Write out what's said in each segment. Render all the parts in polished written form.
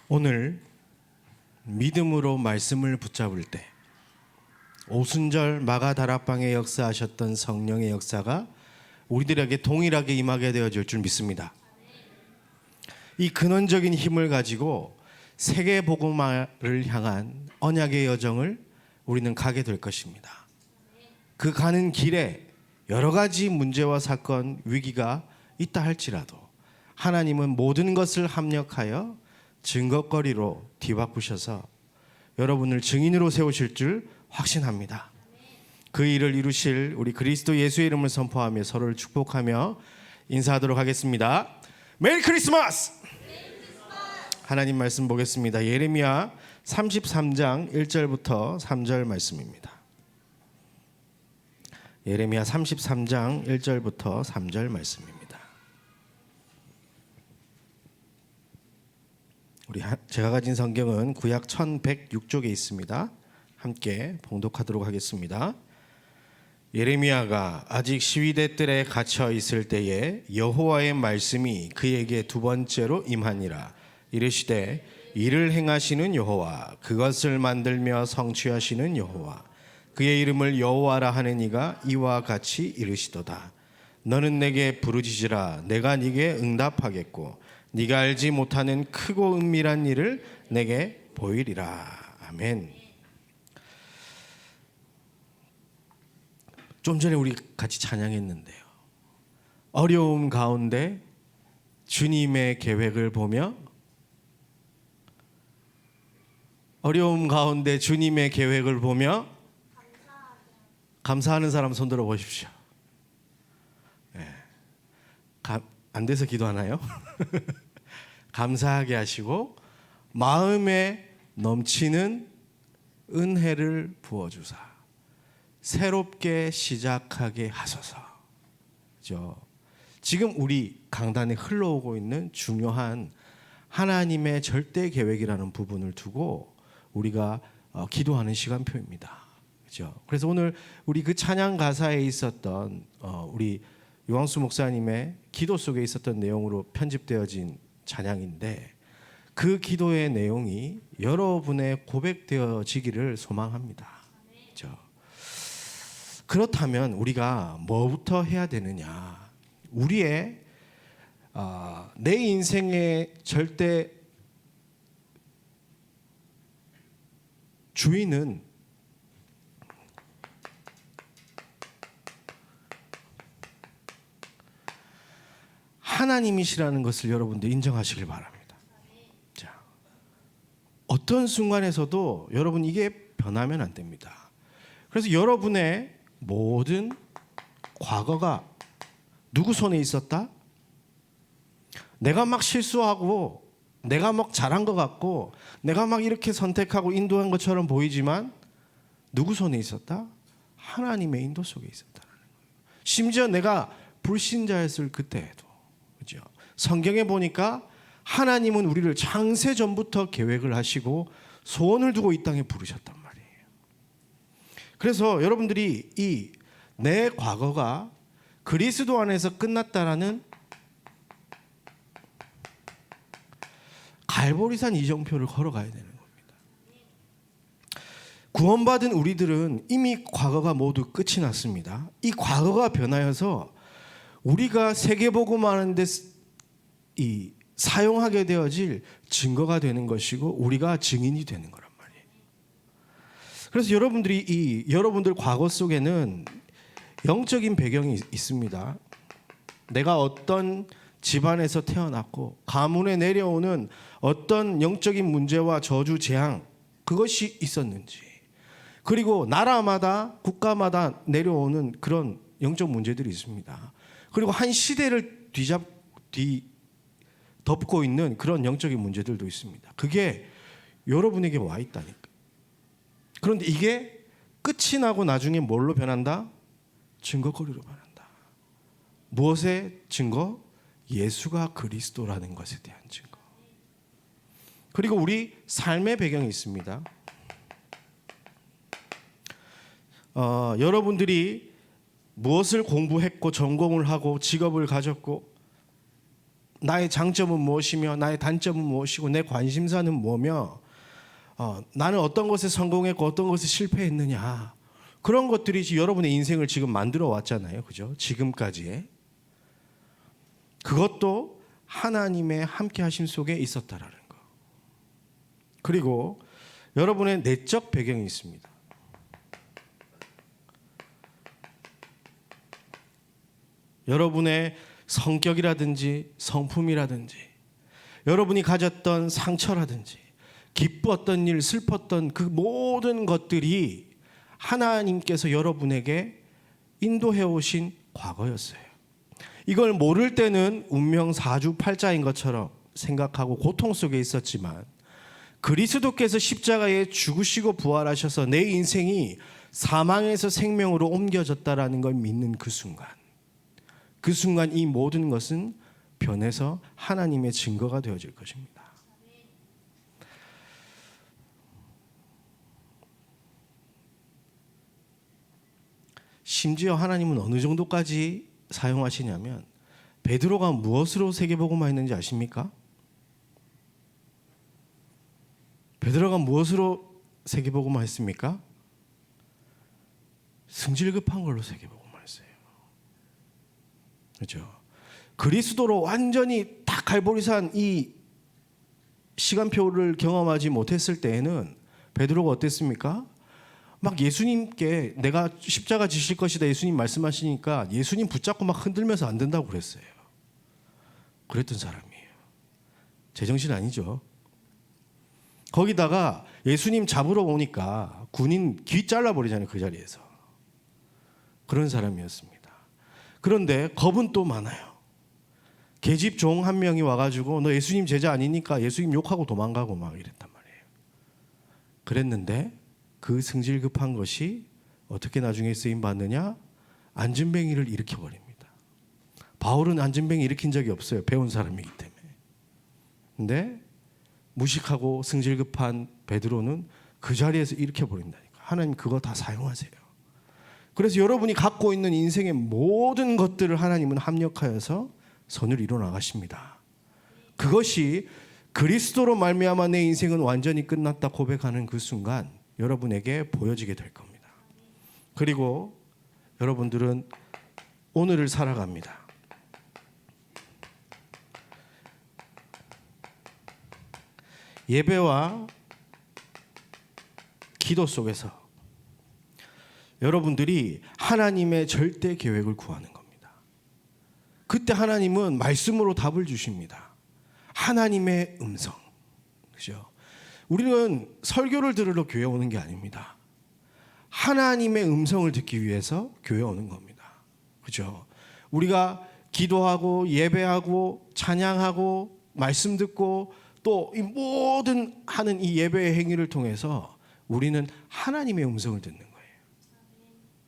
오늘 믿음으로 말씀을 붙잡을 때 오순절 마가다락방에 역사하셨던 성령의 역사가 우리들에게 동일하게 임하게 되어질 줄 믿습니다. 이 근원적인 힘을 가지고 세계 복음화를 향한 언약의 여정을 우리는 가게 될 것입니다. 그 가는 길에 여러 가지 문제와 사건, 위기가 있다 할지라도 하나님은 모든 것을 합력하여 증거거리로 뒤바꾸셔서 여러분을 증인으로 세우실 줄 확신합니다. 그 일을 이루실 우리 그리스도 예수의 이름을 선포하며 서로를 축복하며 인사하도록 하겠습니다. 메리 크리스마스! 하나님 말씀 보겠습니다. 예레미야 33장 1절부터 3절 말씀입니다. 예레미야 33장 1절부터 3절 말씀입니다. 제가 가진 성경은 구약 1106쪽에 있습니다. 함께 봉독하도록 하겠습니다. 예레미야가 아직 시위대 뜰에 갇혀 있을 때에 여호와의 말씀이 그에게 두 번째로 임하니라. 이르시되 이를 행하시는 여호와, 그것을 만들며 성취하시는 여호와, 그의 이름을 여호와라 하는 이가 이와 같이 이르시도다. 너는 내게 부르짖으라. 내가 네게 응답하겠고 네가 알지 못하는 크고 은밀한 일을 내게 보이리라. 아멘. 좀 전에 우리 같이 찬양했는데요. 어려움 가운데 주님의 계획을 보며, 어려움 가운데 주님의 계획을 보며 감사하는 사람 손 들어 보십시오. 네. 안 돼서 기도하나요? 감사하게 하시고 마음에 넘치는 은혜를 부어주사 새롭게 시작하게 하소서. 그렇죠? 지금 우리 강단에 흘러오고 있는 중요한 하나님의 절대 계획이라는 부분을 두고 우리가 기도하는 시간표입니다. 그렇죠? 그래서 오늘 우리 그 찬양 가사에 있었던 우리 유광수 목사님의 기도 속에 있었던 내용으로 편집되어진 찬양인데, 그 기도의 내용이 여러분의 고백되어지기를 소망합니다. 그렇죠? 그렇다면 우리가 뭐부터 해야 되느냐? 우리의 내 인생의 절대 주인은 하나님이시라는 것을 여러분들 인정하시길 바랍니다. 자, 어떤 순간에서도 여러분 이게 변하면 안 됩니다. 그래서 여러분의 모든 과거가 누구 손에 있었다? 내가 막 실수하고 내가 막 잘한 것 같고 내가 막 이렇게 선택하고 인도한 것처럼 보이지만 누구 손에 있었다? 하나님의 인도 속에 있었다는 거예요. 심지어 내가 불신자였을 그때에도, 그죠? 성경에 보니까 하나님은 우리를 창세 전부터 계획을 하시고 소원을 두고 이 땅에 부르셨단 말이에요. 그래서 여러분들이 이 내 과거가 그리스도 안에서 끝났다라는 갈보리산 이정표를 걸어가야 되는 겁니다. 구원받은 우리들은 이미 과거가 모두 끝이 났습니다. 이 과거가 변하여서 우리가 세계복음하는 데 사용하게 되어질 증거가 되는 것이고 우리가 증인이 되는 거란 말이에요. 그래서 여러분들 과거 속에는 영적인 배경이 있습니다. 내가 어떤 집안에서 태어났고 가문에 내려오는 어떤 영적인 문제와 저주 재앙, 그것이 있었는지, 그리고 나라마다 국가마다 내려오는 그런 영적 문제들이 있습니다. 그리고 한 시대를 덮고 있는 그런 영적인 문제들도 있습니다. 그게 여러분에게 와 있다니까. 그런데 이게 끝이 나고 나중에 뭘로 변한다? 증거거리로 변한다. 무엇의 증거? 예수가 그리스도라는 것에 대한 증거. 그리고 우리 삶의 배경이 있습니다. 여러분들이 무엇을 공부했고 전공을 하고 직업을 가졌고 나의 장점은 무엇이며 나의 단점은 무엇이고 내 관심사는 뭐며 나는 어떤 것에 성공했고 어떤 것에 실패했느냐, 그런 것들이 여러분의 인생을 지금 만들어 왔잖아요. 그죠? 지금까지의. 그것도 하나님의 함께 하심 속에 있었다라는 거. 그리고 여러분의 내적 배경이 있습니다. 여러분의 성격이라든지 성품이라든지 여러분이 가졌던 상처라든지 기뻤던 일, 슬펐던 그 모든 것들이 하나님께서 여러분에게 인도해 오신 과거였어요. 이걸 모를 때는 운명 사주팔자인 것처럼 생각하고 고통 속에 있었지만 그리스도께서 십자가에 죽으시고 부활하셔서 내 인생이 사망에서 생명으로 옮겨졌다라는 걸 믿는 그 순간 이 모든 것은 변해서 하나님의 증거가 되어질 것입니다. 심지어 하나님은 어느 정도까지 사용하시냐면 베드로가 무엇으로 세계복음화 했는지 아십니까? 베드로가 무엇으로 세계복음화 했습니까? 승질급한 걸로 세계복음화 했어요. 그렇죠? 그리스도로 완전히 딱 갈보리산 이 시간표를 경험하지 못했을 때에는 베드로가 어땠습니까? 막 예수님께 내가 십자가 지실 것이다 예수님 말씀하시니까 예수님 붙잡고 막 흔들면서 안 된다고 그랬어요. 그랬던 사람이에요. 제정신 아니죠. 거기다가 예수님 잡으러 오니까 군인 귀 잘라버리잖아요. 그 자리에서. 그런 사람이었습니다. 그런데 겁은 또 많아요. 계집 종 한 명이 와가지고 너 예수님 제자 아니니까 예수님 욕하고 도망가고 막 이랬단 말이에요. 그랬는데 그 승질급한 것이 어떻게 나중에 쓰임 받느냐? 안진뱅이를 일으켜버립니다. 바울은 안진뱅이 일으킨 적이 없어요. 배운 사람이기 때문에. 근데 무식하고 승질급한 베드로는 그 자리에서 일으켜버린다니까. 하나님 그거 다 사용하세요. 그래서 여러분이 갖고 있는 인생의 모든 것들을 하나님은 합력하여서 선을 이뤄 나가십니다. 그것이 그리스도로 말미암아 내 인생은 완전히 끝났다 고백하는 그 순간 여러분에게 보여지게 될 겁니다. 그리고 여러분들은 오늘을 살아갑니다. 예배와 기도 속에서 여러분들이 하나님의 절대 계획을 구하는 겁니다. 그때 하나님은 말씀으로 답을 주십니다. 하나님의 음성. 그죠? 우리는 설교를 들으러 교회 오는 게 아닙니다. 하나님의 음성을 듣기 위해서 교회 오는 겁니다. 그죠? 우리가 기도하고 예배하고 찬양하고 말씀 듣고 또 이 모든 하는 이 예배의 행위를 통해서 우리는 하나님의 음성을 듣는 거예요.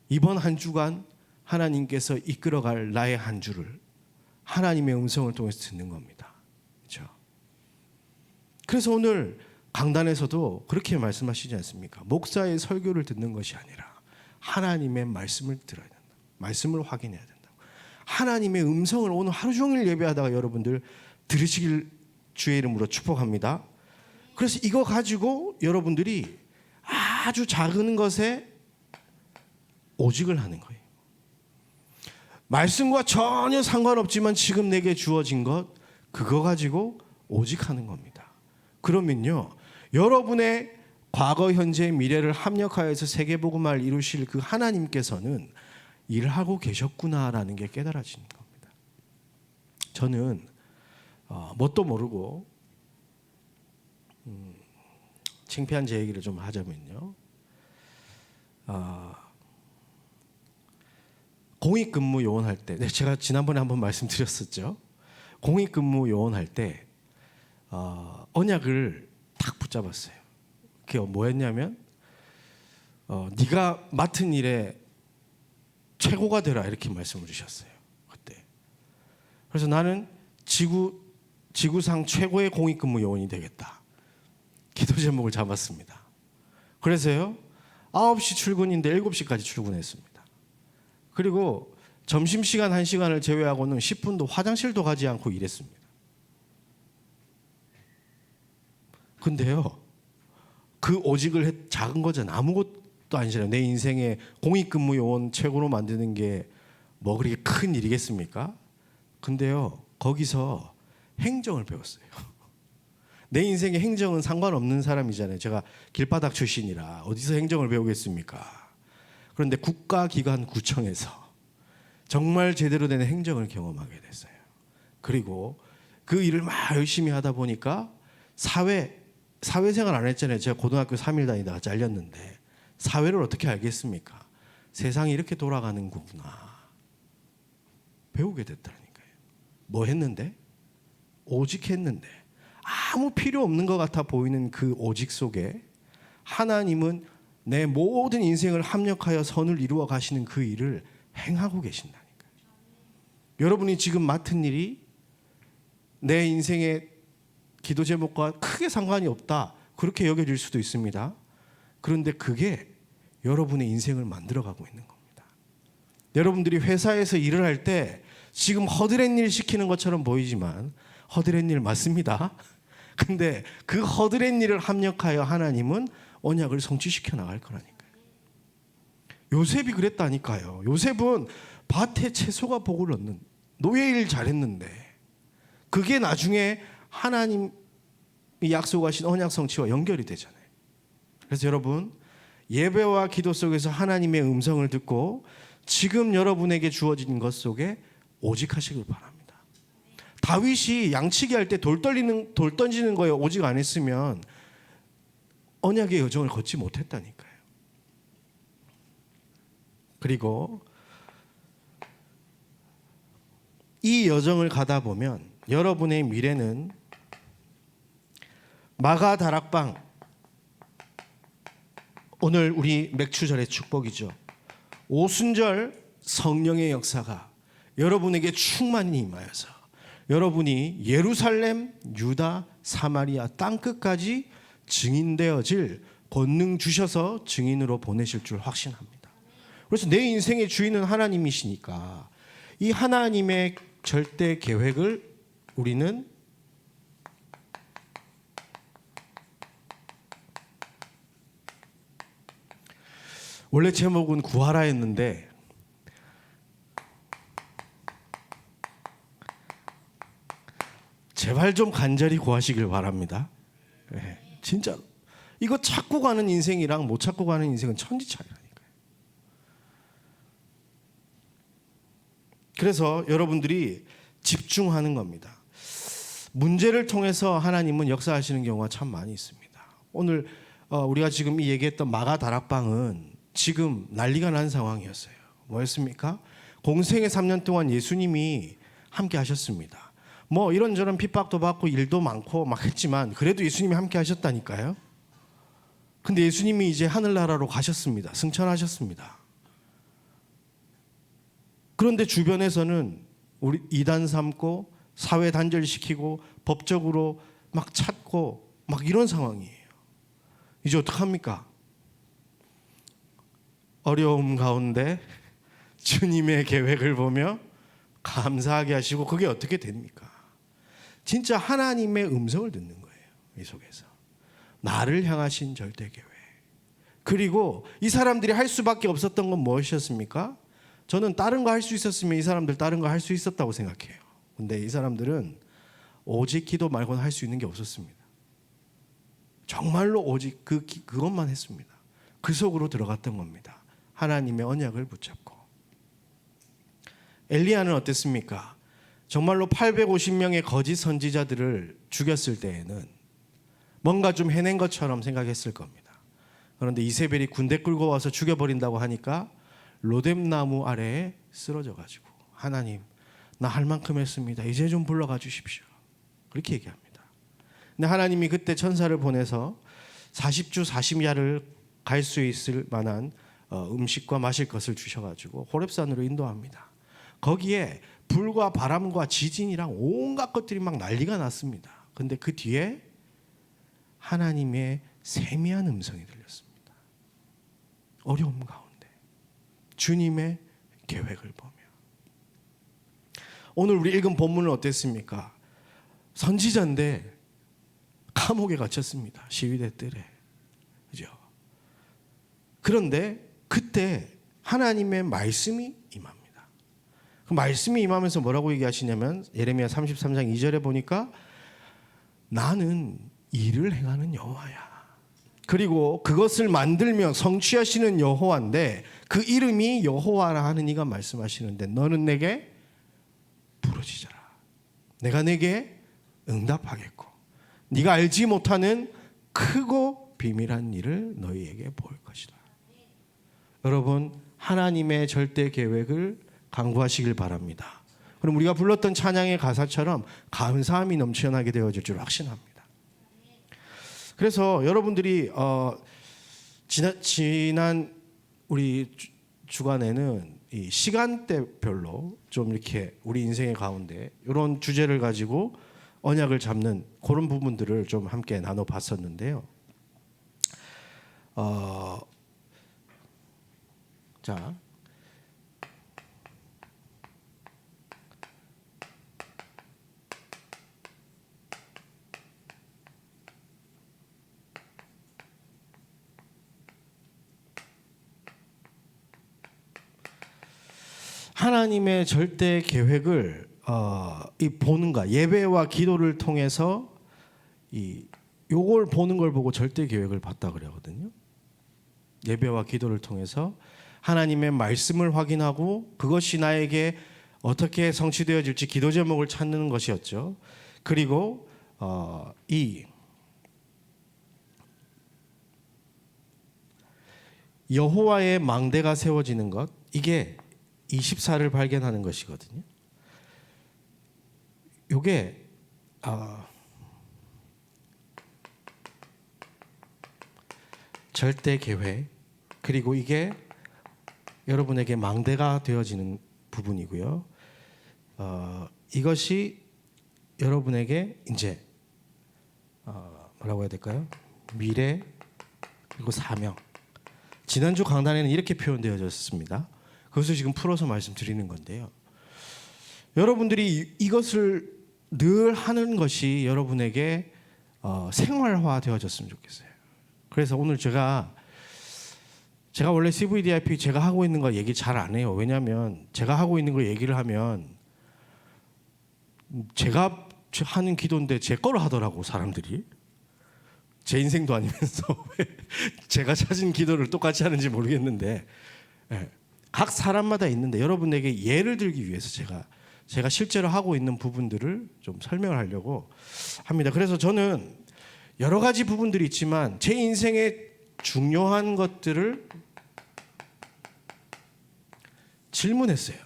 이번 한 주간 하나님께서 이끌어갈 나의 한 주를 하나님의 음성을 통해서 듣는 겁니다. 그렇죠? 그래서 오늘 강단에서도 그렇게 말씀하시지 않습니까? 목사의 설교를 듣는 것이 아니라 하나님의 말씀을 들어야 된다. 말씀을 확인해야 된다. 하나님의 음성을 오늘 하루 종일 예배하다가 여러분들 들으시길 주의 이름으로 축복합니다. 그래서 이거 가지고 여러분들이 아주 작은 것에 오직을 하는 거예요. 말씀과 전혀 상관없지만 지금 내게 주어진 것 그거 가지고 오직하는 겁니다. 그러면요 여러분의 과거, 현재, 미래를 합력하여서 세계복음화를 이루실 그 하나님께서는 일하고 계셨구나라는 게 깨달아지는 겁니다. 저는 뭣도 모르고 창피한 제 얘기를 좀 하자면요, 공익근무 요원할 때, 제가 지난번에 한번 말씀드렸었죠. 공익근무 요원할 때 언약을 딱 붙잡았어요. 그게 뭐였냐면 네가 맡은 일에 최고가 되라 이렇게 말씀을 주셨어요. 그때. 그래서 나는 지구상 최고의 공익근무 요원이 되겠다. 기도 제목을 잡았습니다. 그래서요 9시 출근인데 7시까지 출근했습니다. 그리고 점심시간 1시간을 제외하고는 10분도 화장실도 가지 않고 일했습니다. 근데요, 그 오직을 작은 거잖아. 아무것도 아니잖아요. 내 인생의 공익근무 요원 최고로 만드는 게 뭐 그렇게 큰 일이겠습니까? 근데요, 거기서 행정을 배웠어요. 내 인생의 행정은 상관없는 사람이잖아요. 제가 길바닥 출신이라 어디서 행정을 배우겠습니까? 그런데 국가기관구청에서 정말 제대로 된 행정을 경험하게 됐어요. 그리고 그 일을 막 열심히 하다 보니까 사회생활 안 했잖아요. 제가 고등학교 3일 다니다가 잘렸는데 사회를 어떻게 알겠습니까? 세상이 이렇게 돌아가는 거구나. 배우게 됐다니까요. 뭐 했는데? 오직 했는데 아무 필요 없는 것 같아 보이는 그 오직 속에 하나님은 내 모든 인생을 합력하여 선을 이루어 가시는 그 일을 행하고 계신다니까요. 여러분이 지금 맡은 일이 내 인생의 기도 제목과 크게 상관이 없다, 그렇게 여겨질 수도 있습니다. 그런데 그게 여러분의 인생을 만들어가고 있는 겁니다. 여러분들이 회사에서 일을 할 때 지금 허드렛 일 시키는 것처럼 보이지만 허드렛 일 맞습니다. 근데 그 허드렛 일을 합력하여 하나님은 언약을 성취시켜 나갈 거라니까요. 요셉이 그랬다니까요. 요셉은 밭에 채소가 복을 얻는 노예일 잘했는데 그게 나중에 하나님이 약속하신 언약 성취와 연결이 되잖아요. 그래서 여러분, 예배와 기도 속에서 하나님의 음성을 듣고 지금 여러분에게 주어진 것 속에 오직 하시길 바랍니다. 다윗이 양치기 할 때 돌 던지는 거에 오직 안 했으면 언약의 여정을 걷지 못했다니까요. 그리고 이 여정을 가다 보면 여러분의 미래는 마가 다락방, 오늘 우리 맥추절의 축복이죠. 오순절 성령의 역사가 여러분에게 충만히 임하여서 여러분이 예루살렘, 유다, 사마리아 땅끝까지 증인되어질 권능 주셔서 증인으로 보내실 줄 확신합니다. 그래서 내 인생의 주인은 하나님이시니까 이 하나님의 절대 계획을 우리는 원래 제목은 구하라였는데 제발 좀 간절히 구하시길 바랍니다. 네, 진짜 이거 찾고 가는 인생이랑 못 찾고 가는 인생은 천지 차이라니까요. 그래서 여러분들이 집중하는 겁니다. 문제를 통해서 하나님은 역사하시는 경우가 참 많이 있습니다. 오늘 우리가 지금 이 얘기했던 마가 다락방은 지금 난리가 난 상황이었어요. 뭐였습니까? 공생의 3년 동안 예수님이 함께 하셨습니다. 뭐 이런저런 핍박도 받고 일도 많고 막 했지만 그래도 예수님이 함께 하셨다니까요. 근데 예수님이 이제 하늘나라로 가셨습니다. 승천하셨습니다. 그런데 주변에서는 우리 이단 삼고 사회 단절시키고 법적으로 막 찾고 막 이런 상황이에요. 이제 어떡합니까? 어려움 가운데 주님의 계획을 보며 감사하게 하시고 그게 어떻게 됩니까? 진짜 하나님의 음성을 듣는 거예요. 이 속에서 나를 향하신 절대 계획. 그리고 이 사람들이 할 수밖에 없었던 건 무엇이었습니까? 저는 다른 거 할 수 있었으면 이 사람들 다른 거 할 수 있었다고 생각해요. 근데 이 사람들은 오직 기도 말고는 할 수 있는 게 없었습니다. 정말로 오직 그것만 했습니다. 그 속으로 들어갔던 겁니다. 하나님의 언약을 붙잡고. 엘리야는 어땠습니까? 정말로 850명의 거짓 선지자들을 죽였을 때에는 뭔가 좀 해낸 것처럼 생각했을 겁니다. 그런데 이세벨이 군대 끌고 와서 죽여버린다고 하니까 로뎀나무 아래에 쓰러져 가지고 하나님, 나 할 만큼 했습니다. 이제 좀 불러가 주십시오. 그렇게 얘기합니다. 근데 하나님이 그때 천사를 보내서 40주 40야를 갈 수 있을 만한 음식과 마실 것을 주셔가지고 호렙산으로 인도합니다. 거기에 불과 바람과 지진이랑 온갖 것들이 막 난리가 났습니다. 근데 그 뒤에 하나님의 세미한 음성이 들렸습니다. 어려움 가운데 주님의 계획을 보며. 오늘 우리 읽은 본문은 어땠습니까? 선지자인데 감옥에 갇혔습니다. 시위대 뜰에. 그죠? 그런데 그때 하나님의 말씀이 임합니다. 그 말씀이 임하면서 뭐라고 얘기하시냐면 예레미야 33장 2절에 보니까 나는 일을 행하는 여호와야. 그리고 그것을 만들며 성취하시는 여호와인데 그 이름이 여호와라 하는 이가 말씀하시는데 너는 내게 부르짖어라. 내가 내게 응답하겠고 네가 알지 못하는 크고 비밀한 일을 너희에게 보일 것이다. 여러분 하나님의 절대 계획을 간구하시길 바랍니다. 그럼 우리가 불렀던 찬양의 가사처럼 감사함이 넘쳐나게 되어질 줄 확신합니다. 그래서 여러분들이 지난 우리 주간에는 이 시간대별로 좀 이렇게 우리 인생의 가운데 이런 주제를 가지고 언약을 잡는 그런 부분들을 좀 함께 나눠봤었는데요. 자, 하나님의 절대 계획을 이 보는가 예배와 기도를 통해서 요걸 보는 걸 보고 절대 계획을 봤다 그러거든요. 예배와 기도를 통해서 하나님의 말씀을 확인하고 그것이 나에게 어떻게 성취되어질지 기도 제목을 찾는 것이었죠. 그리고 이 여호와의 망대가 세워지는 것 이게 24를 발견하는 것이거든요. 요게 절대 계획 그리고 이게 여러분에게 망대가 되어지는 부분이고요. 이것이 여러분에게 이제 뭐라고 해야 될까요? 미래 그리고 사명. 지난주 강단에는 이렇게 표현되어졌습니다. 그것을 지금 풀어서 말씀드리는 건데요. 여러분들이 이것을 늘 하는 것이 여러분에게 생활화 되어졌으면 좋겠어요. 그래서 오늘 제가 원래 CVDIP 제가 하고 있는 거 얘기 잘 안 해요. 왜냐하면 제가 하고 있는 거 얘기를 하면 제가 하는 기도인데 제 거로 하더라고 사람들이. 제 인생도 아니면서 왜 제가 찾은 기도를 똑같이 하는지 모르겠는데 각 사람마다 있는데 여러분에게 예를 들기 위해서 제가 실제로 하고 있는 부분들을 좀 설명을 하려고 합니다. 그래서 저는 여러 가지 부분들이 있지만 제 인생의 중요한 것들을 질문했어요.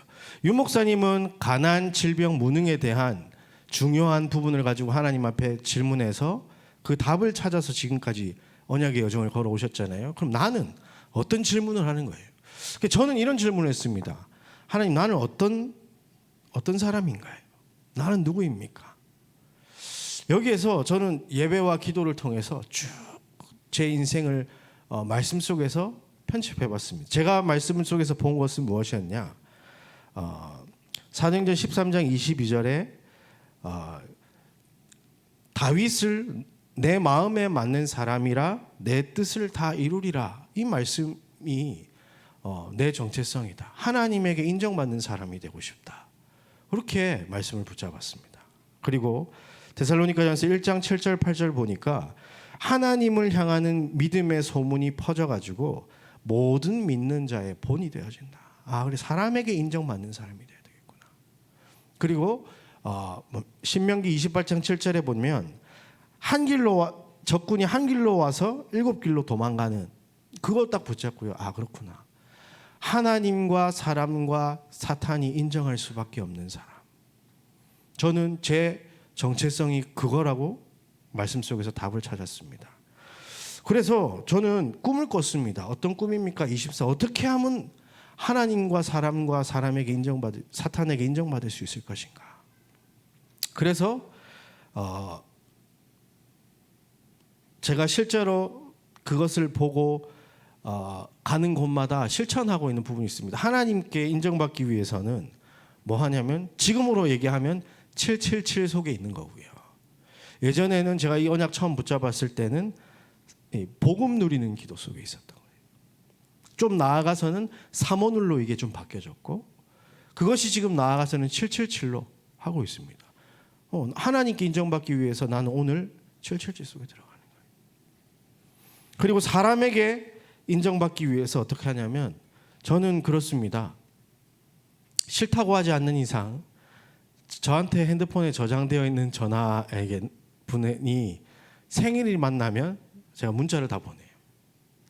유 목사님은 가난, 질병, 무능에 대한 중요한 부분을 가지고 하나님 앞에 질문해서 그 답을 찾아서 지금까지 언약의 여정을 걸어오셨잖아요. 그럼 나는 어떤 질문을 하는 거예요? 저는 이런 질문을 했습니다. 하나님, 나는 어떤 사람인가요? 나는 누구입니까? 여기에서 저는 예배와 기도를 통해서 쭉 제 인생을 말씀 속에서 편집해봤습니다. 제가 말씀 속에서 본 것은 무엇이었냐? 사도행전 13장 22절에 다윗을 내 마음에 맞는 사람이라 내 뜻을 다 이루리라. 이 말씀이 내 정체성이다. 하나님에게 인정받는 사람이 되고 싶다. 그렇게 말씀을 붙잡았습니다. 그리고 데살로니가전서 1장 7절 8절 보니까 하나님을 향하는 믿음의 소문이 퍼져가지고 모든 믿는 자의 본이 되어진다. 그래 사람에게 인정받는 사람이 되어야 되겠구나. 그리고 신명기 28장 7절에 보면 적군이 한 길로 와서 7길로 도망가는 그걸 딱 붙잡고요. 그렇구나. 하나님과 사람과 사탄이 인정할 수밖에 없는 사람. 저는 제 정체성이 그거라고 말씀 속에서 답을 찾았습니다. 그래서 저는 꿈을 꿨습니다. 어떤 꿈입니까? 24. 어떻게 하면 하나님과 사람과 사탄에게 인정받을 수 있을 것인가? 그래서 제가 실제로 그것을 보고 가는 곳마다 실천하고 있는 부분이 있습니다. 하나님께 인정받기 위해서는 뭐 하냐면 지금으로 얘기하면 777 속에 있는 거고요. 예전에는 제가 이 언약 처음 붙잡았을 때는 이 복음 누리는 기도 속에 있었던 거예요. 좀 나아가서는 삼원울로 이게 좀 바뀌어졌고, 그것이 지금 나아가서는 777로 하고 있습니다. 하나님께 인정받기 위해서 나는 오늘 777 속에 들어가는 거예요. 그리고 사람에게 인정받기 위해서 어떻게 하냐면, 저는 그렇습니다. 싫다고 하지 않는 이상 저한테 핸드폰에 저장되어 있는 전화에게 분이 생일을 만나면 제가 문자를 다 보내요.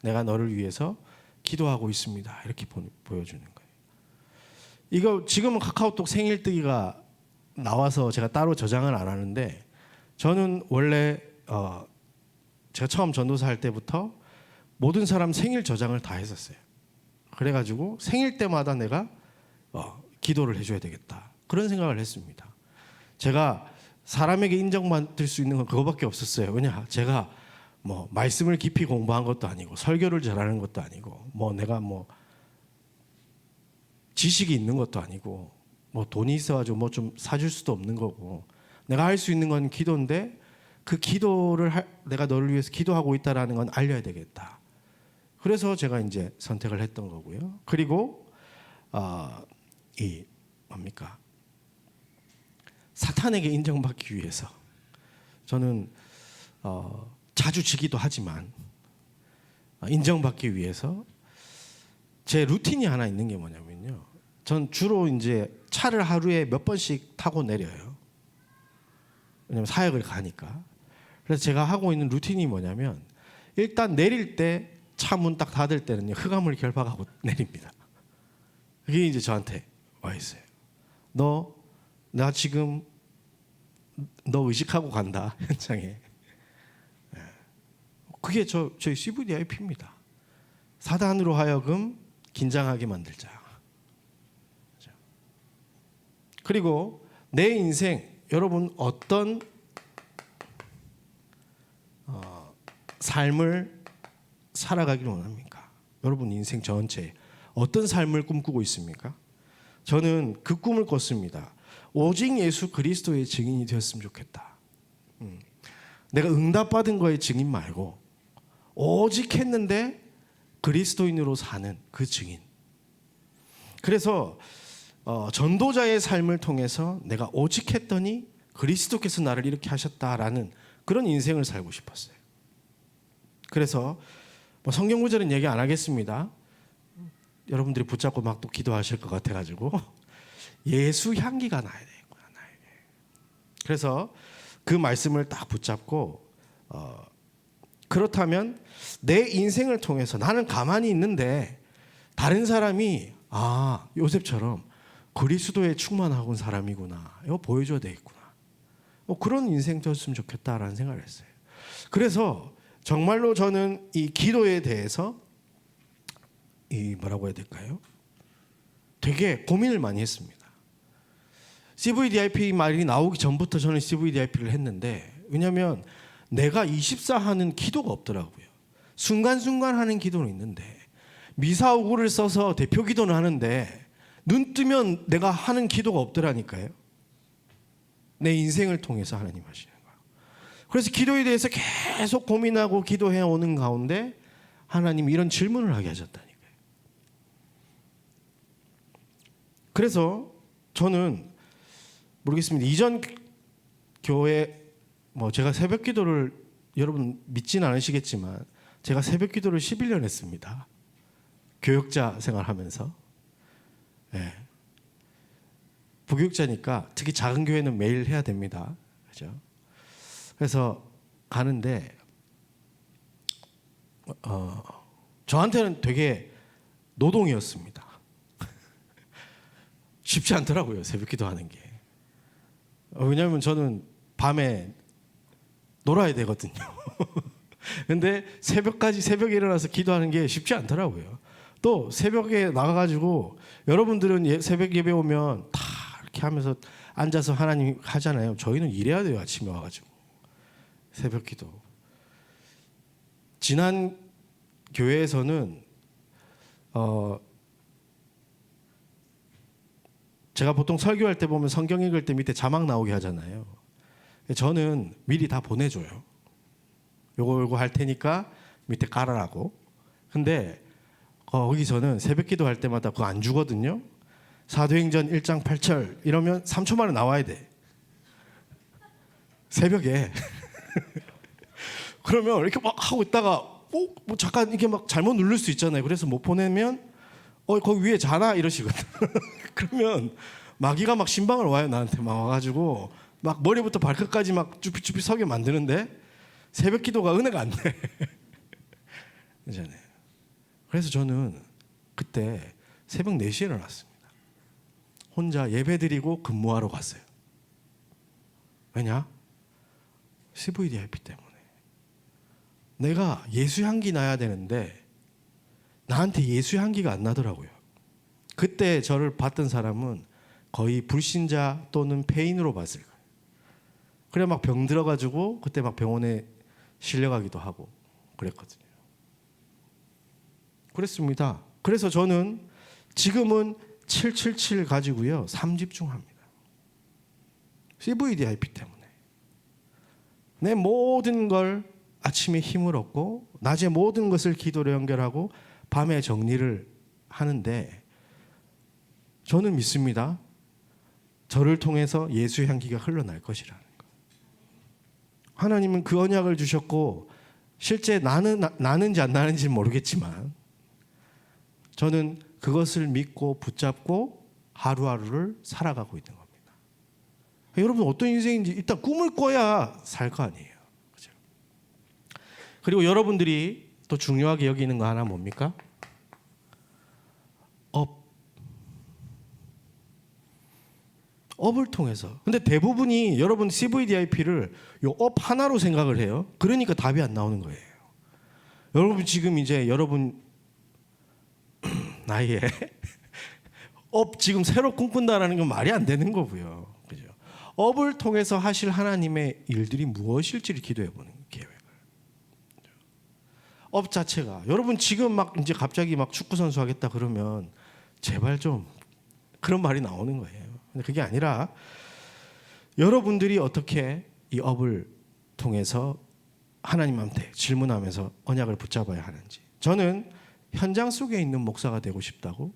내가 너를 위해서 기도하고 있습니다. 이렇게 보여주는 거예요. 이거 지금은 카카오톡 생일 뜨기가 나와서 제가 따로 저장을 안 하는데, 저는 원래 제가 처음 전도사 할 때부터 모든 사람 생일 저장을 다 했었어요. 그래가지고 생일 때마다 내가 기도를 해줘야 되겠다, 그런 생각을 했습니다. 제가 사람에게 인정받을 수 있는 건 그거밖에 없었어요. 왜냐, 제가 뭐 말씀을 깊이 공부한 것도 아니고 설교를 잘하는 것도 아니고 뭐 내가 뭐 지식이 있는 것도 아니고 뭐 돈이 있어가지고 뭐 좀 사줄 수도 없는 거고, 내가 할 수 있는 건 기도인데, 그 기도를 내가 너를 위해서 기도하고 있다라는 건 알려야 되겠다. 그래서 제가 이제 선택을 했던 거고요. 그리고 이 뭡니까, 사탄에게 인정받기 위해서 저는 자주 지기도 하지만 인정받기 위해서 제 루틴이 하나 있는 게 뭐냐면요, 전 주로 이제 차를 하루에 몇 번씩 타고 내려요. 왜냐면 사역을 가니까. 그래서 제가 하고 있는 루틴이 뭐냐면, 일단 내릴 때 차 문 딱 닫을 때는요, 흑암을 결박하고 내립니다. 그게 이제 저한테 와 있어요. 나 지금 너 의식하고 간다, 현장에. 그게 저희 CVDIP입니다. 사단으로 하여금 긴장하게 만들자. 그리고 내 인생, 여러분 어떤 삶을 살아가기를 원합니까? 여러분 인생 전체 어떤 삶을 꿈꾸고 있습니까? 저는 그 꿈을 꿨습니다. 오직 예수 그리스도의 증인이 되었으면 좋겠다. 내가 응답받은 거의 증인 말고 오직 했는데 그리스도인으로 사는 그 증인. 그래서 전도자의 삶을 통해서 내가 오직 했더니 그리스도께서 나를 이렇게 하셨다라는 그런 인생을 살고 싶었어요. 그래서 뭐 성경 구절은 얘기 안 하겠습니다. 여러분들이 붙잡고 막 또 기도하실 것 같아가지고 예수 향기가 나야 되겠구나, 나에게. 그래서 그 말씀을 딱 붙잡고 그렇다면 내 인생을 통해서 나는 가만히 있는데 다른 사람이 요셉처럼 그리스도에 충만하고 온 사람이구나, 이거 보여줘야 되겠구나, 그런 인생 되었으면 좋겠다라는 생각을 했어요. 그래서 정말로 저는 이 기도에 대해서 뭐라고 해야 될까요? 되게 고민을 많이 했습니다. CVDIP 말이 나오기 전부터 저는 CVDIP를 했는데, 왜냐하면 내가 24 하는 기도가 없더라고요. 순간순간 하는 기도는 있는데, 미사오구를 써서 대표 기도는 하는데 눈 뜨면 내가 하는 기도가 없더라니까요. 내 인생을 통해서 하나님 하시는 거예요. 그래서 기도에 대해서 계속 고민하고 기도해 오는 가운데 하나님이 이런 질문을 하게 하셨다니까요. 그래서 저는 모르겠습니다. 이전 교회 제가 새벽 기도를, 여러분 믿지는 않으시겠지만 제가 새벽 기도를 11년 했습니다. 교역자 생활하면서. 네. 부교육자니까 특히 작은 교회는 매일 해야 됩니다. 그죠? 그래서 가는데 저한테는 되게 노동이었습니다. 쉽지 않더라고요, 새벽 기도하는 게. 왜냐하면 저는 밤에 놀아야 되거든요. 근데 새벽에 일어나서 기도하는 게 쉽지 않더라고요. 또 새벽에 나가가지고, 여러분들은 새벽 예배 오면 다 이렇게 하면서 앉아서 하나님 하잖아요. 저희는 일해야 돼요, 아침에 와가지고. 새벽 기도. 지난 교회에서는 제가 보통 설교할 때 보면 성경 읽을 때 밑에 자막 나오게 하잖아요. 저는 미리 다 보내줘요. 요거 할 테니까 밑에 깔아라고. 근데 거기서는 새벽 기도할 때마다 그거 안 주거든요. 사도행전 1장 8절 이러면 3초 만에 나와야 돼. 새벽에. 그러면 이렇게 막 하고 있다가 뭐 잠깐 이렇게 막 잘못 누를 수 있잖아요. 그래서 못 보내면 거기 위에 자나 이러시거든. 그러면 마귀가 막 신방을 와요. 나한테 막 와가지고 막 머리부터 발끝까지 막 쭈삣쭈삣 서게 만드는데 새벽 기도가 은혜가 안 돼. 그잖아요. 그래서 저는 그때 새벽 4시에 일어났습니다. 혼자 예배드리고 근무하러 갔어요. 왜냐? CVDIP 때문에. 내가 예수 향기 나야 되는데 나한테 예수 향기가 안 나더라고요. 그때 저를 봤던 사람은 거의 불신자 또는 폐인으로 봤을 거예요. 그래 막 병 들어가지고 그때 막 병원에 실려가기도 하고 그랬거든요. 그랬습니다. 그래서 저는 지금은 777 가지고요 3집중합니다. CVDIP 때문에 내 모든 걸 아침에 힘을 얻고 낮에 모든 것을 기도로 연결하고 밤에 정리를 하는데 저는 믿습니다. 저를 통해서 예수의 향기가 흘러날 것이라는 거. 하나님은 그 언약을 주셨고 실제 나는지 안 나는지는 모르겠지만 저는 그것을 믿고 붙잡고 하루하루를 살아가고 있는 겁니다. 여러분 어떤 인생인지 일단 꿈을 꿔야 살 거 아니에요. 그렇죠? 그리고 여러분들이 또 중요하게 여기는 거 하나 뭡니까? 업을 통해서. 근데 대부분이 여러분 CVDIP를 요 업 하나로 생각을 해요. 그러니까 답이 안 나오는 거예요. 여러분 지금 이제 여러분 나이에 업 지금 새로 꿈꾼다라는 건 말이 안 되는 거고요. 그죠? 업을 통해서 하실 하나님의 일들이 무엇일지를 기도해 보는 계획을. 업 자체가 여러분 지금 막 이제 갑자기 막 축구 선수 하겠다 그러면 제발 좀 그런 말이 나오는 거예요. 근데 그게 아니라 여러분들이 어떻게 이 업을 통해서 하나님한테 질문하면서 언약을 붙잡아야 하는지. 저는 현장 속에 있는 목사가 되고 싶다고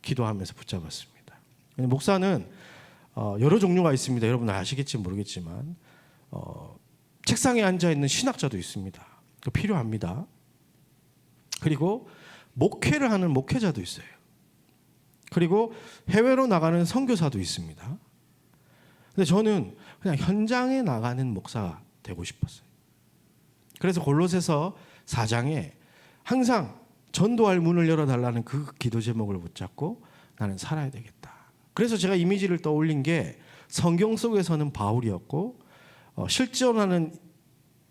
기도하면서 붙잡았습니다. 목사는 여러 종류가 있습니다. 여러분 아시겠지 모르겠지만 책상에 앉아 있는 신학자도 있습니다. 필요합니다. 그리고 목회를 하는 목회자도 있어요. 그리고 해외로 나가는 선교사도 있습니다. 근데 저는 그냥 현장에 나가는 목사가 되고 싶었어요. 그래서 골로새서 4장에 항상 전도할 문을 열어달라는 그 기도 제목을 붙잡고 나는 살아야 되겠다. 그래서 제가 이미지를 떠올린 게 성경 속에서는 바울이었고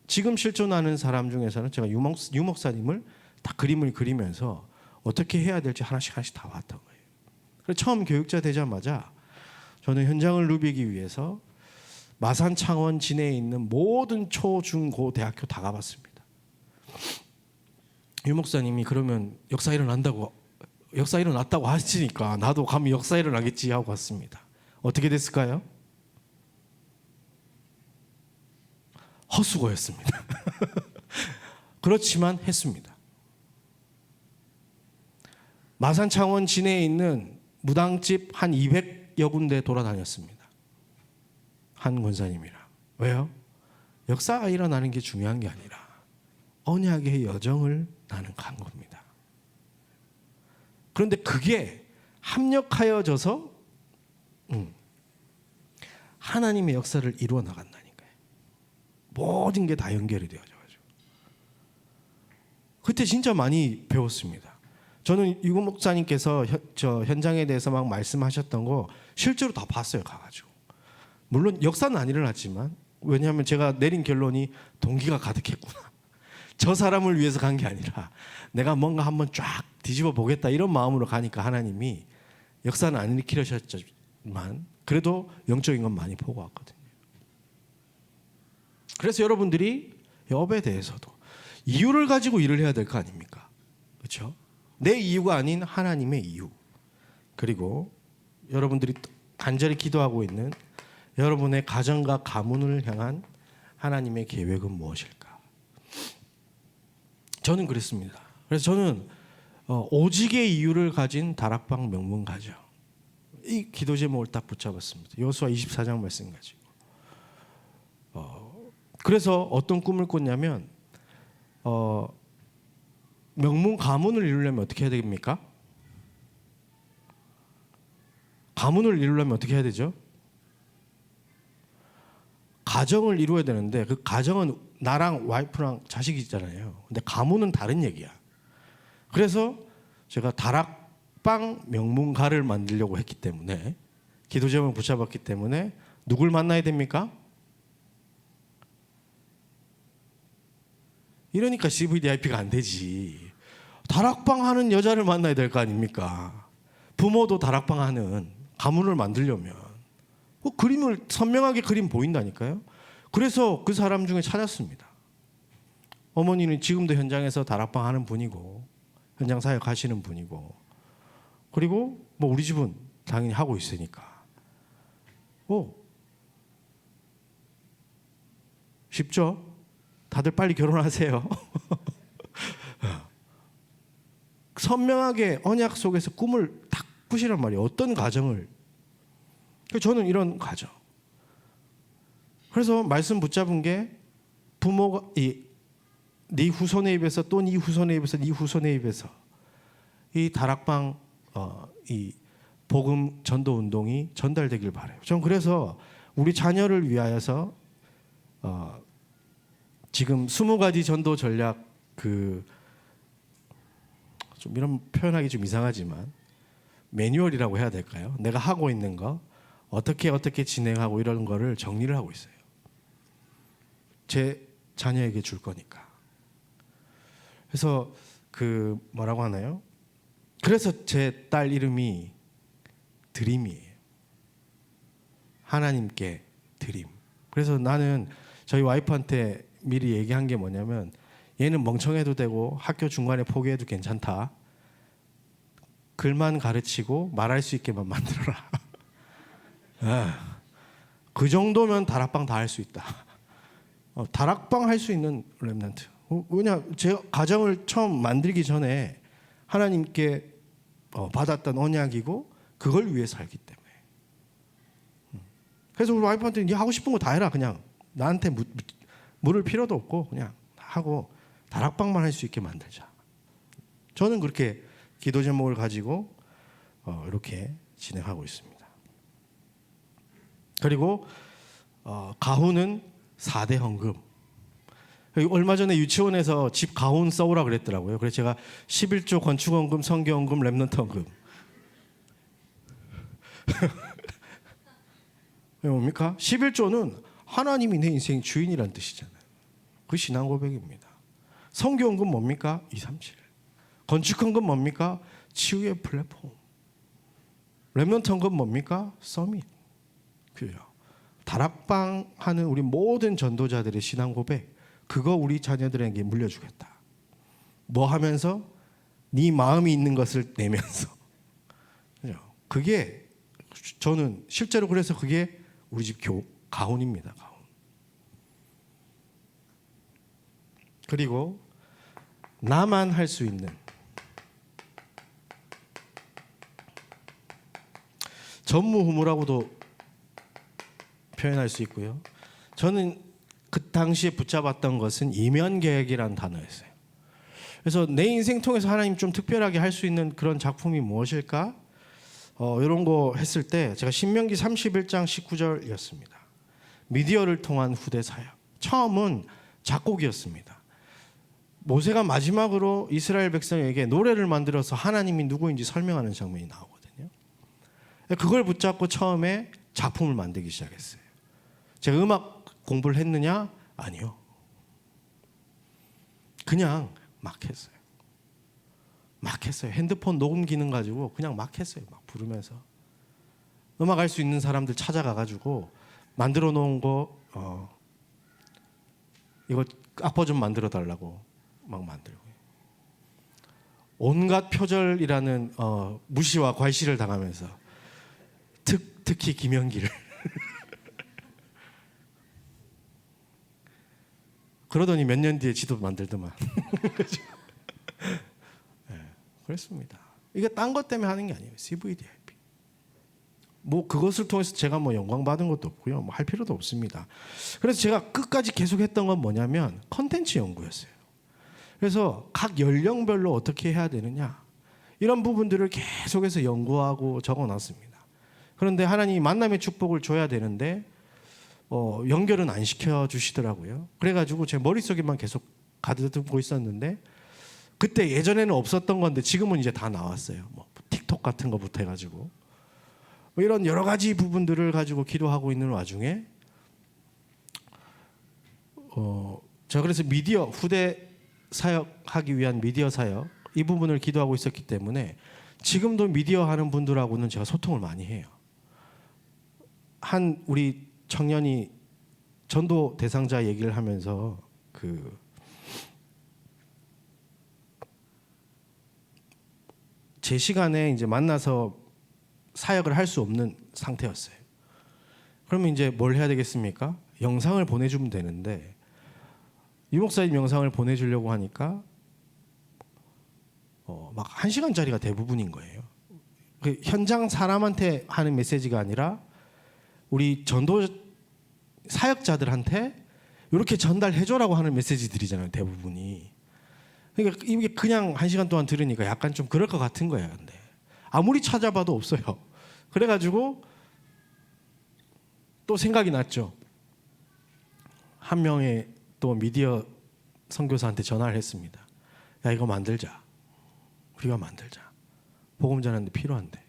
지금 실존하는 사람 중에서는 제가 유 목사님을 다 그림을 그리면서 어떻게 해야 될지 하나씩 다 왔던 거예요. 그래서 처음 교육자 되자마자 저는 현장을 누비기 위해서 마산, 창원, 진해에 있는 모든 초, 중, 고 대학교 다 가봤습니다. 유 목사님이 그러면 역사 일어났다고 하시니까 나도 가면 역사 일어나겠지 하고 갔습니다. 어떻게 됐을까요? 헛수고였습니다. 그렇지만 했습니다. 마산, 창원, 진해에 있는 무당집 한 200여 군데 돌아다녔습니다. 한 권사님이랑. 왜요? 역사가 일어나는 게 중요한 게 아니라 언약의 여정을 나는 간 겁니다. 그런데 그게 합력하여져서 하나님의 역사를 이루어 나간다니까요. 모든 게 다 연결이 되어져가지고. 그때 진짜 많이 배웠습니다. 저는 유고 목사님께서 저 현장에 대해서 막 말씀하셨던 거 실제로 다 봤어요. 가가지고. 물론 역사는 안 일어났지만 왜냐하면 제가 내린 결론이 동기가 가득했구나. 저 사람을 위해서 간 게 아니라 내가 뭔가 한번 쫙 뒤집어 보겠다 이런 마음으로 가니까 하나님이 역사는 안 일으키셨지만 그래도 영적인 건 많이 보고 왔거든요. 그래서 여러분들이 업에 대해서도 이유를 가지고 일을 해야 될 거 아닙니까? 그렇죠? 내 이유가 아닌 하나님의 이유. 그리고 여러분들이 간절히 기도하고 있는 여러분의 가정과 가문을 향한 하나님의 계획은 무엇일까? 저는 그랬습니다. 그래서 저는 오직의 이유를 가진 다락방 명문 가정, 이 기도 제목을 딱 붙잡았습니다. 여호수아 24장 말씀 가지고. 그래서 어떤 꿈을 꿨냐면 명문 가문을 이루려면 어떻게 해야 됩니까? 가문을 이루려면 어떻게 해야 되죠? 가정을 이루어야 되는데 그 가정은 나랑 와이프랑 자식이 있잖아요. 근데 가문은 다른 얘기야. 그래서 제가 다락방 명문가를 만들려고 했기 때문에, 기도 제목을 붙잡았기 때문에 누굴 만나야 됩니까? 이러니까 CVDIP가 안 되지. 다락방 하는 여자를 만나야 될 거 아닙니까? 부모도 다락방 하는 가문을 만들려면 그림을 선명하게 그림 보인다니까요. 그래서 그 사람 중에 찾았습니다. 어머니는 지금도 현장에서 다락방 하는 분이고 현장 사역 하시는 분이고, 그리고 뭐 우리 집은 당연히 하고 있으니까 쉽죠? 다들 빨리 결혼하세요. 선명하게 언약 속에서 꿈을 딱 꾸시란 말이에요. 어떤 가정을. 저는 이런 가정. 그래서 말씀 붙잡은 게, 부모가 네 후손에 입에서 또 네 후손에 입에서 네 후손에 입에서 이 다락방 이 복음 전도 운동이 전달되길 바라요. 전 그래서 우리 자녀를 위하여서 지금 20가지 전도 전략, 좀 이런 표현하기 좀 이상하지만 매뉴얼이라고 해야 될까요? 내가 하고 있는 거 어떻게 진행하고 이런 거를 정리를 하고 있어요. 제 자녀에게 줄 거니까. 그래서 뭐라고 하나요? 그래서 제 딸 이름이 드림이에요. 하나님께 드림. 그래서 나는 저희 와이프한테 미리 얘기한 게 뭐냐면, 얘는 멍청해도 되고 학교 중간에 포기해도 괜찮다. 글만 가르치고 말할 수 있게만 만들어라. 그 정도면 다락방 다 할 수 있다. 다락방 할 수 있는 렘넌트. 왜냐, 제 가정을 처음 만들기 전에 하나님께 받았던 언약이고 그걸 위해 살기 때문에. 그래서 우리 와이프한테 네 하고 싶은 거 다 해라. 그냥 나한테 물을 필요도 없고 그냥 하고 다락방만 할 수 있게 만들자. 저는 그렇게 기도 제목을 가지고 이렇게 진행하고 있습니다. 그리고 가훈은 4대 헌금. 얼마 전에 유치원에서 집 가훈 써오라 그랬더라고요. 그래서 제가 11조 건축헌금, 성교헌금, 렘넌트 헌금. 왜 뭡니까? 11조는 하나님이 내 인생 주인이라는 뜻이잖아요. 그 신앙 고백입니다. 성교헌금 뭡니까? 237. 건축헌금 뭡니까? 치유의 플랫폼. 렘넌트 헌금 뭡니까? 서밋. 그래요. 다락방 하는 우리 모든 전도자들의 신앙 고백, 그거 우리 자녀들에게 물려주겠다. 뭐 하면서? 네 마음이 있는 것을 내면서. 그게 저는 실제로 그래서 그게 우리 집 가훈입니다. 가훈. 그리고 나만 할 수 있는, 전무후무라고도 표현할 수 있고요. 저는 그 당시에 붙잡았던 것은 이면계획이라는 단어였어요. 그래서 내 인생 통해서 하나님 좀 특별하게 할 수 있는 그런 작품이 무엇일까? 이런 거 했을 때 제가 신명기 31장 19절이었습니다. 미디어를 통한 후대 사역. 처음은 작곡이었습니다. 모세가 마지막으로 이스라엘 백성에게 노래를 만들어서 하나님이 누구인지 설명하는 장면이 나오거든요. 그걸 붙잡고 처음에 작품을 만들기 시작했어요. 제가 음악 공부를 했느냐? 아니요. 그냥 막 했어요. 막 했어요. 핸드폰 녹음 기능 가지고 그냥 막 했어요. 막 부르면서. 음악 할 수 있는 사람들 찾아가가지고 만들어 놓은 거 이거 악보 좀 만들어 달라고 막 만들고. 온갖 표절이라는 무시와 괄시를 당하면서 특히 김연기를 그러더니 몇 년 뒤에 지도 만들더만. 네, 그렇습니다. 이게 딴 것 때문에 하는 게 아니에요. CVDIP. 뭐 그것을 통해서 제가 뭐 영광 받은 것도 없고요. 뭐 할 필요도 없습니다. 그래서 제가 끝까지 계속했던 건 뭐냐면 컨텐츠 연구였어요. 그래서 각 연령별로 어떻게 해야 되느냐 이런 부분들을 계속해서 연구하고 적어놨습니다. 그런데 하나님이 만남의 축복을 줘야 되는데 연결은 안 시켜주시더라고요. 그래가지고 제 머릿속에만 계속 가득고 있었는데 그때 예전에는 없었던 건데 지금은 이제 다 나왔어요. 뭐 틱톡 같은 거부터 해가지고 뭐 이런 여러 가지 부분들을 가지고 기도하고 있는 와중에 제가 그래서 미디어 후대 사역하기 위한 미디어 사역 이 부분을 기도하고 있었기 때문에 지금도 미디어 하는 분들하고는 제가 소통을 많이 해요. 한 우리 청년이 전도 대상자 얘기를 하면서 제 시간에 이제 만나서 사역을 할 수 없는 상태였어요. 그러면 이제 뭘 해야 되겠습니까? 영상을 보내주면 되는데 유 목사님 영상을 보내주려고 하니까 막 1시간짜리가 대부분인 거예요. 그 현장 사람한테 하는 메시지가 아니라 우리 전도 사역자들한테 이렇게 전달해줘라고 하는 메시지들이잖아요. 대부분이. 그러니까 이게 그냥 1시간 동안 들으니까 약간 좀 그럴 것 같은 거예요. 근데 아무리 찾아봐도 없어요. 그래가지고 또 생각이 났죠. 한 명의 또 미디어 선교사한테 전화를 했습니다. 야 이거 만들자. 우리가 만들자. 복음 전하는데 필요한데.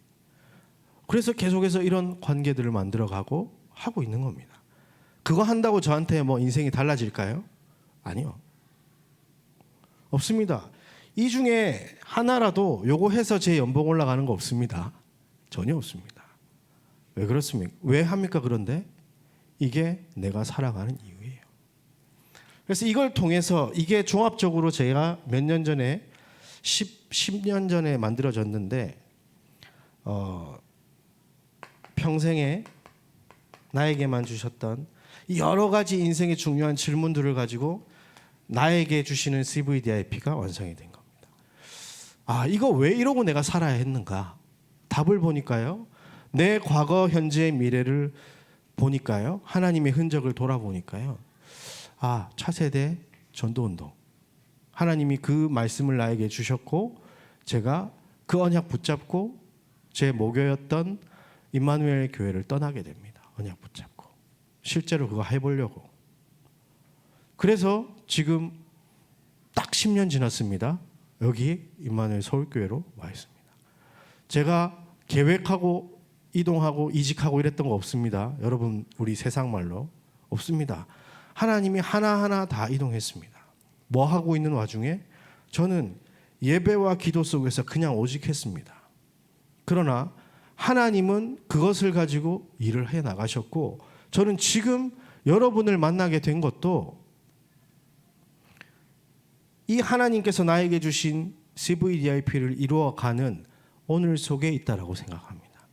그래서 계속해서 이런 관계들을 만들어가고 하고 있는 겁니다. 그거 한다고 저한테 뭐 인생이 달라질까요? 아니요. 없습니다. 이 중에 하나라도 요거 해서 제 연봉 올라가는 거 없습니다. 전혀 없습니다. 왜 그렇습니까? 왜 합니까? 그런데 이게 내가 살아가는 이유예요. 그래서 이걸 통해서 이게 종합적으로 제가 몇 년 전에 10년 전에 만들어졌는데 평생에 나에게만 주셨던 여러 가지 인생의 중요한 질문들을 가지고 나에게 주시는 CVDIP가 완성이 된 겁니다. 아, 이거 왜 이러고 내가 살아야 했는가? 답을 보니까요. 내 과거, 현재, 미래를 보니까요. 하나님의 흔적을 돌아보니까요. 아, 차세대 전도운동. 하나님이 그 말씀을 나에게 주셨고 제가 그 언약 붙잡고 제 모교였던 임마누엘 교회를 떠나게 됩니다. 언약 붙잡고. 실제로 그거 해보려고. 그래서 지금 딱 10년 지났습니다. 여기 임마누엘 서울교회로 와 있습니다. 제가 계획하고 이동하고 이직하고 이랬던 거 없습니다. 여러분 우리 세상 말로 없습니다. 하나님이 하나하나 다 이동했습니다. 뭐 하고 있는 와중에 저는 예배와 기도 속에서 그냥 오직 했습니다. 그러나 하나님은 그것을 가지고 일을 해 나가셨고 저는 지금 여러분을 만나게 된 것도 이 하나님께서 나에게 주신 CVDIP를 이루어가는 오늘 속에 있다라고 생각합니다.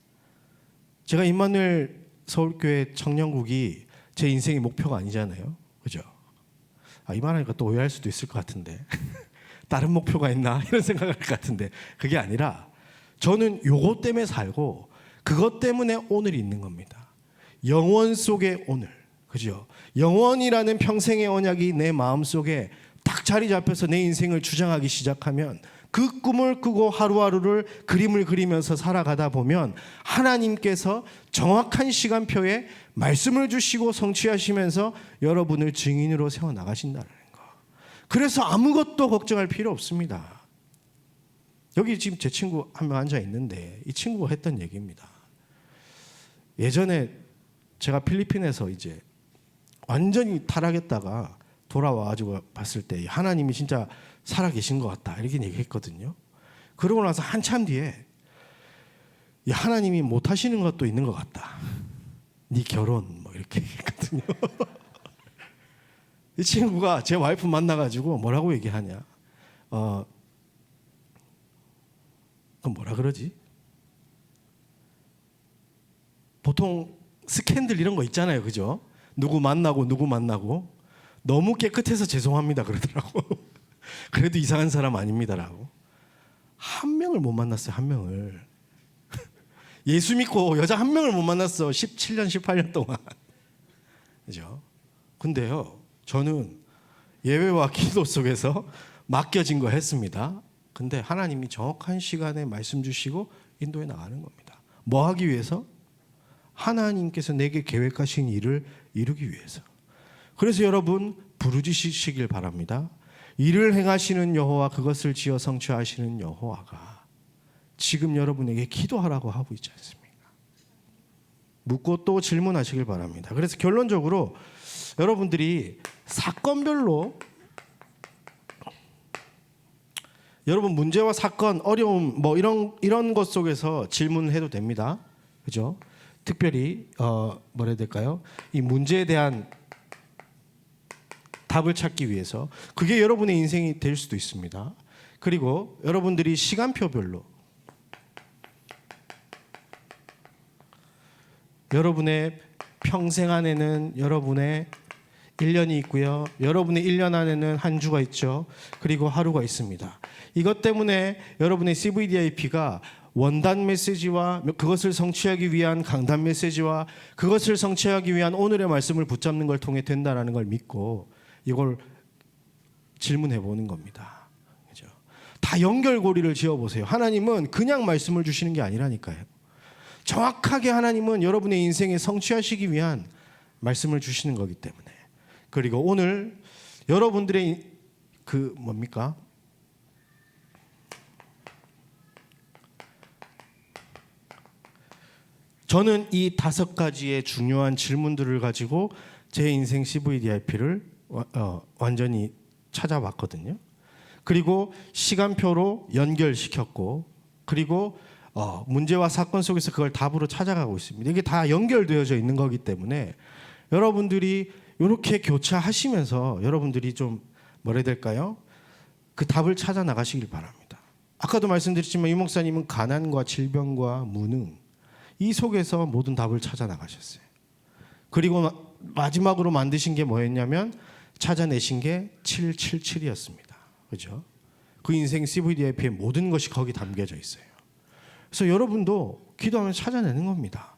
제가 임마누엘 서울교회 청년국이 제 인생의 목표가 아니잖아요. 그죠? 이 말하니까 또 오해할 수도 있을 것 같은데 다른 목표가 있나 이런 생각할 것 같은데 그게 아니라 저는 요것 때문에 살고 그것 때문에 오늘이 있는 겁니다. 영원 속의 오늘. 그죠? 영원이라는 평생의 언약이 내 마음속에 딱 자리 잡혀서 내 인생을 주장하기 시작하면 그 꿈을 꾸고 하루하루를 그림을 그리면서 살아가다 보면 하나님께서 정확한 시간표에 말씀을 주시고 성취하시면서 여러분을 증인으로 세워나가신다는 거. 그래서 아무것도 걱정할 필요 없습니다. 여기 지금 제 친구 한 명 앉아 있는데 이 친구가 했던 얘기입니다. 예전에 제가 필리핀에서 이제 완전히 타락했다가 돌아와가지고 봤을 때 하나님이 진짜 살아계신 것 같다 이렇게 얘기했거든요. 그러고 나서 한참 뒤에 하나님이 못하시는 것도 있는 것 같다. 네 결혼 뭐 이렇게 얘기했거든요. 이 친구가 제 와이프 만나가지고 뭐라고 얘기하냐. 그럼 뭐라 그러지? 보통 스캔들 이런 거 있잖아요. 그죠? 누구 만나고 너무 깨끗해서 죄송합니다 그러더라고. 그래도 이상한 사람 아닙니다라고. 한 명을 못 만났어요. 한 명을. 예수 믿고 여자 한 명을 못 만났어. 17년 18년 동안. 그죠? 근데요, 저는 예배와 기도 속에서 맡겨진 거 했습니다. 근데 하나님이 정확한 시간에 말씀 주시고 인도해 나가는 겁니다. 뭐 하기 위해서? 하나님께서 내게 계획하신 일을 이루기 위해서. 그래서 여러분 부르짖으시길 바랍니다. 일을 행하시는 여호와, 그것을 지어 성취하시는 여호와가 지금 여러분에게 기도하라고 하고 있지 않습니까? 묻고 또 질문하시길 바랍니다. 그래서 결론적으로 여러분들이 사건별로 여러분 문제와 사건, 어려움 뭐 이런 것 속에서 질문해도 됩니다. 그죠? 특별히 뭐라 해야 될까요? 이 문제에 대한 답을 찾기 위해서 그게 여러분의 인생이 될 수도 있습니다. 그리고 여러분들이 시간표별로 여러분의 평생 안에는 여러분의 1년이 있고요. 여러분의 1년 안에는 한 주가 있죠. 그리고 하루가 있습니다. 이것 때문에 여러분의 CVDIP가 원단 메시지와 그것을 성취하기 위한 강단 메시지와 그것을 성취하기 위한 오늘의 말씀을 붙잡는 걸 통해 된다라는 걸 믿고 이걸 질문해 보는 겁니다. 그죠? 다 연결고리를 지어 보세요. 하나님은 그냥 말씀을 주시는 게 아니라니까요. 정확하게 하나님은 여러분의 인생에 성취하시기 위한 말씀을 주시는 거기 때문에. 그리고 오늘 여러분들의 그 뭡니까? 저는 이 5가지의 중요한 질문들을 가지고 제 인생 CVDIP를 완전히 찾아봤거든요. 그리고 시간표로 연결시켰고, 그리고 문제와 사건 속에서 그걸 답으로 찾아가고 있습니다. 이게 다 연결되어져 있는 거기 때문에 여러분들이 이렇게 교차하시면서 여러분들이 좀 뭐라 해야 될까요? 그 답을 찾아 나가시길 바랍니다. 아까도 말씀드렸지만 이 목사님은 가난과 질병과 무능 이 속에서 모든 답을 찾아 나가셨어요. 그리고 마지막으로 만드신 게 뭐였냐면 찾아내신 게 777이었습니다. 그죠? 그 인생 CVDIP의 모든 것이 거기 담겨져 있어요. 그래서 여러분도 기도하면서 찾아내는 겁니다.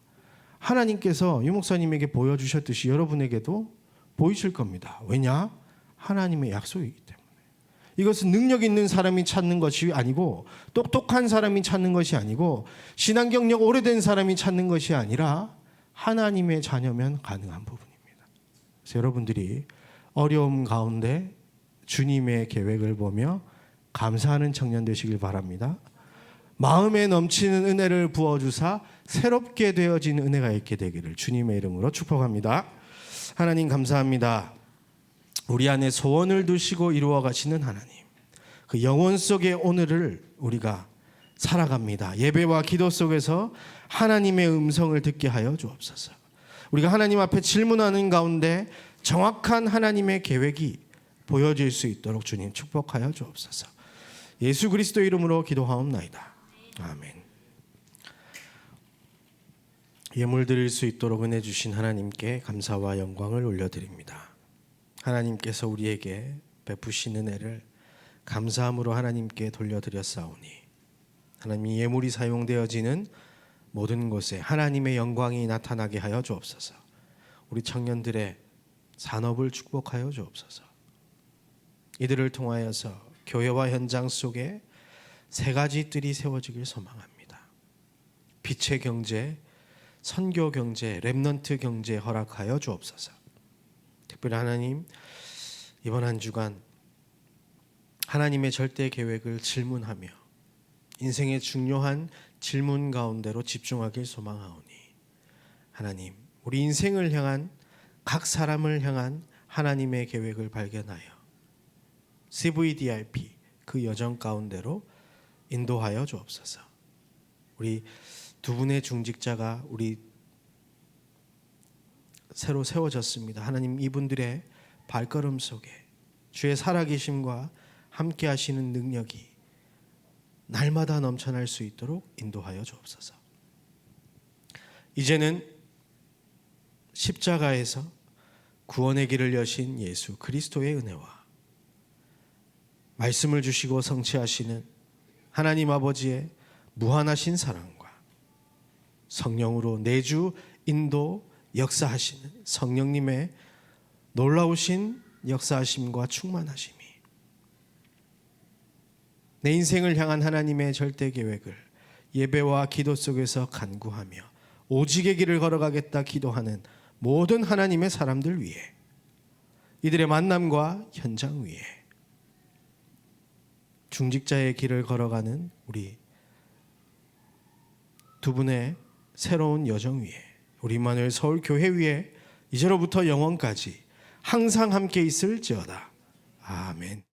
하나님께서 유 목사님에게 보여주셨듯이 여러분에게도 보이실 겁니다. 왜냐? 하나님의 약속이기 때문에. 이것은 능력 있는 사람이 찾는 것이 아니고 똑똑한 사람이 찾는 것이 아니고 신앙 경력 오래된 사람이 찾는 것이 아니라 하나님의 자녀면 가능한 부분입니다. 그래서 여러분들이 어려움 가운데 주님의 계획을 보며 감사하는 청년 되시길 바랍니다. 마음에 넘치는 은혜를 부어주사 새롭게 되어진 은혜가 있게 되기를 주님의 이름으로 축복합니다. 하나님 감사합니다. 우리 안에 소원을 두시고 이루어 가시는 하나님, 그 영혼 속의 오늘을 우리가 살아갑니다. 예배와 기도 속에서 하나님의 음성을 듣게 하여 주옵소서. 우리가 하나님 앞에 질문하는 가운데 정확한 하나님의 계획이 보여질 수 있도록 주님 축복하여 주옵소서. 예수 그리스도 이름으로 기도하옵나이다. 아멘. 예물 드릴 수 있도록 은혜 주신 하나님께 감사와 영광을 올려드립니다. 하나님께서 우리에게 베푸신 은혜를 감사함으로 하나님께 돌려드렸사오니 하나님 예물이 사용되어지는 모든 곳에 하나님의 영광이 나타나게 하여 주옵소서. 우리 청년들의 산업을 축복하여 주옵소서. 이들을 통하여서 교회와 현장 속에 3가지 뜰이 세워지길 소망합니다. 빛의 경제, 선교 경제, 렘넌트 경제 허락하여 주옵소서. 특별히 하나님 이번 한 주간 하나님의 절대 계획을 질문하며 인생의 중요한 질문 가운데로 집중하길 소망하오니 하나님 우리 인생을 향한 각 사람을 향한 하나님의 계획을 발견하여 CVDIP 그 여정 가운데로 인도하여 주옵소서. 우리 2분의 중직자가 우리 새로 세워졌습니다. 하나님 이분들의 발걸음 속에 주의 살아계심과 함께 하시는 능력이 날마다 넘쳐날 수 있도록 인도하여 주옵소서. 이제는 십자가에서 구원의 길을 여신 예수 그리스도의 은혜와 말씀을 주시고 성취하시는 하나님 아버지의 무한하신 사랑과 성령으로 내주 인도 역사하시는 성령님의 놀라우신 역사하심과 충만하심이 내 인생을 향한 하나님의 절대 계획을 예배와 기도 속에서 간구하며 오직의 길을 걸어가겠다 기도하는 모든 하나님의 사람들 위해 이들의 만남과 현장 위에 중직자의 길을 걸어가는 우리 두 분의 새로운 여정 위에 우리 임마누엘 서울교회 위에 이제로부터 영원까지 항상 함께 있을지어다. 아멘.